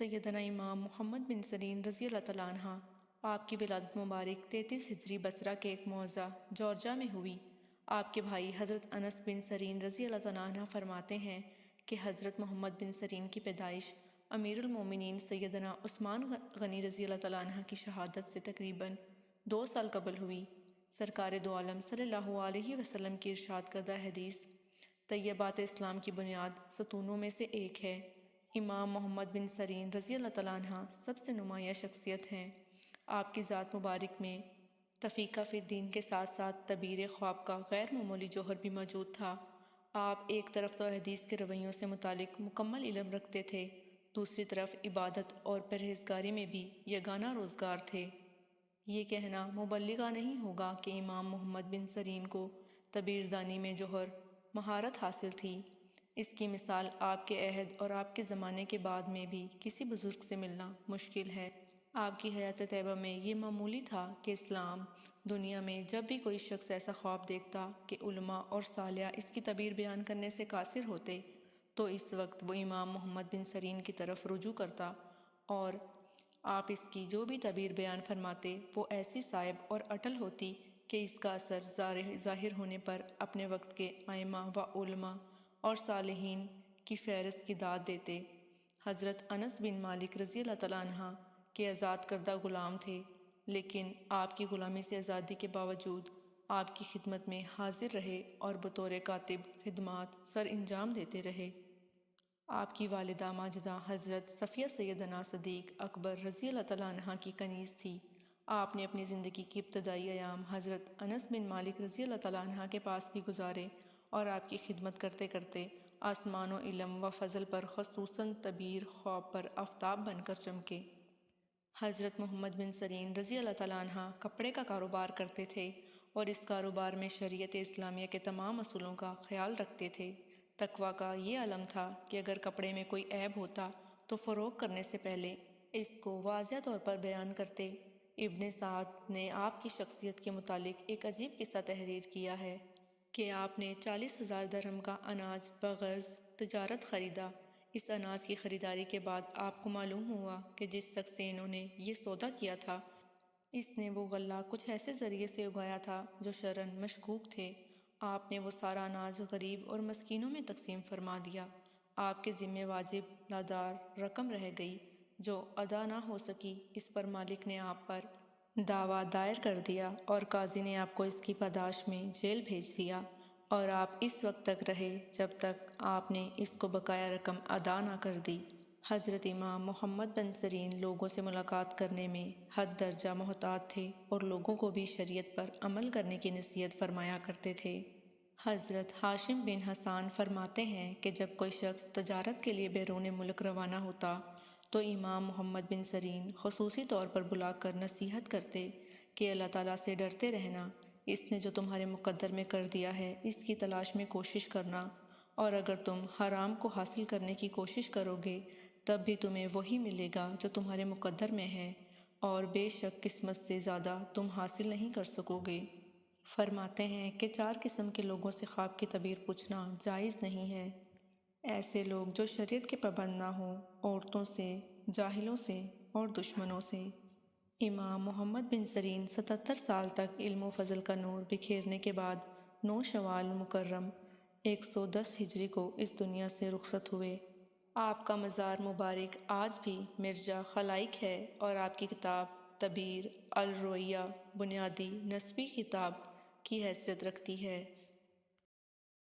سیدنا امام محمد بن سرین رضی اللہ تعالیٰ عنہ آپ کی ولادت مبارک 33 ہجری بصرہ کے ایک موضع جورجیا میں ہوئی۔ آپ کے بھائی حضرت انس بن سرین رضی اللہ تعالیٰ عنہ فرماتے ہیں کہ حضرت محمد بن سرین کی پیدائش امیر المومنین سیدنا عثمان غنی رضی اللہ تعالیٰ عنہ کی شہادت سے تقریباً 2 سال قبل ہوئی۔ سرکار دو عالم صلی اللہ علیہ وسلم کی ارشاد کردہ حدیث طیبات اسلام کی بنیاد ستونوں میں سے ایک ہے۔ امام محمد بن سرین رضی اللہ تعالیٰ عنہ سب سے نمایاں شخصیت ہیں۔ آپ کی ذات مبارک میں تفقہ فی الدین کے ساتھ ساتھ تعبیر خواب کا غیر معمولی جوہر بھی موجود تھا۔ آپ ایک طرف تو حدیث کے رویوں سے متعلق مکمل علم رکھتے تھے، دوسری طرف عبادت اور پرہیزگاری میں بھی یگانہ روزگار تھے۔ یہ کہنا مبالغہ نہیں ہوگا کہ امام محمد بن سرین کو تعبیر دانی میں جوہر مہارت حاصل تھی۔ اس کی مثال آپ کے عہد اور آپ کے زمانے کے بعد میں بھی کسی بزرگ سے ملنا مشکل ہے۔ آپ کی حیات طیبہ میں یہ معمولی تھا کہ اسلام دنیا میں جب بھی کوئی شخص ایسا خواب دیکھتا کہ علماء اور صالحہ اس کی تعبیر بیان کرنے سے قاصر ہوتے تو اس وقت وہ امام محمد بن سرین کی طرف رجوع کرتا اور آپ اس کی جو بھی تعبیر بیان فرماتے وہ ایسی صائب اور اٹل ہوتی کہ اس کا اثر ظاہر ہونے پر اپنے وقت کے ائمہ و علماء اور صالحین کی فہرست کی داد دیتے۔ حضرت انس بن مالک رضی اللہ تعالیٰ عنہ کے آزاد کردہ غلام تھے، لیکن آپ کی غلامی سے آزادی کے باوجود آپ کی خدمت میں حاضر رہے اور بطور کاتب خدمات سر انجام دیتے رہے۔ آپ کی والدہ ماجدہ حضرت صفیہ سیدنا صدیق اکبر رضی اللہ تعالیٰ عنہ کی کنیز تھی۔ آپ نے اپنی زندگی کی ابتدائی ایام حضرت انس بن مالک رضی اللہ تعالیٰ عنہ کے پاس بھی گزارے اور آپ کی خدمت کرتے کرتے آسمان و علم و فضل پر خصوصاً تعبیر خواب پر آفتاب بن کر چمکے۔ حضرت محمد بن سرین رضی اللہ تعالیٰ عنہ کپڑے کا کاروبار کرتے تھے اور اس کاروبار میں شریعت اسلامیہ کے تمام اصولوں کا خیال رکھتے تھے۔ تقویٰ کا یہ علم تھا کہ اگر کپڑے میں کوئی عیب ہوتا تو فروخت کرنے سے پہلے اس کو واضح طور پر بیان کرتے۔ ابن سعد نے آپ کی شخصیت کے متعلق ایک عجیب قصہ تحریر کیا ہے کہ آپ نے 40,000 درہم کا اناج بغرض تجارت خریدا۔ اس اناج کی خریداری کے بعد آپ کو معلوم ہوا کہ جس شخص سے انہوں نے یہ سودا کیا تھا اس نے وہ غلہ کچھ ایسے ذریعے سے اگایا تھا جو شرعاً مشکوک تھے۔ آپ نے وہ سارا اناج غریب اور مسکینوں میں تقسیم فرما دیا۔ آپ کے ذمہ واجب لادار رقم رہ گئی جو ادا نہ ہو سکی۔ اس پر مالک نے آپ پر دعویٰ دائر کر دیا اور قاضی نے آپ کو اس کی پاداش میں جیل بھیج دیا اور آپ اس وقت تک رہے جب تک آپ نے اس کو بقایا رقم ادا نہ کر دی۔ حضرت امام محمد بن سرین لوگوں سے ملاقات کرنے میں حد درجہ محتاط تھے اور لوگوں کو بھی شریعت پر عمل کرنے کی نصیحت فرمایا کرتے تھے۔ حضرت ہاشم بن حسان فرماتے ہیں کہ جب کوئی شخص تجارت کے لیے بیرون ملک روانہ ہوتا تو امام محمد بن سرین خصوصی طور پر بلا کر نصیحت کرتے کہ اللہ تعالیٰ سے ڈرتے رہنا، اس نے جو تمہارے مقدر میں کر دیا ہے اس کی تلاش میں کوشش کرنا، اور اگر تم حرام کو حاصل کرنے کی کوشش کرو گے تب بھی تمہیں وہی ملے گا جو تمہارے مقدر میں ہے، اور بے شک قسمت سے زیادہ تم حاصل نہیں کر سکو گے۔ فرماتے ہیں کہ 4 قسم کے لوگوں سے خواب کی تعبیر پوچھنا جائز نہیں ہے۔ ایسے لوگ جو شریعت کے پابند نہ ہوں، عورتوں سے، جاہلوں سے اور دشمنوں سے۔ امام محمد بن سرین 77 سال تک علم و فضل کا نور بکھیرنے کے بعد 9 شوال مکرم 110 ہجری کو اس دنیا سے رخصت ہوئے۔ آپ کا مزار مبارک آج بھی مرجع خلائق ہے اور آپ کی کتاب تعبیر الرؤیا بنیادی نسبی کتاب کی حیثیت رکھتی ہے۔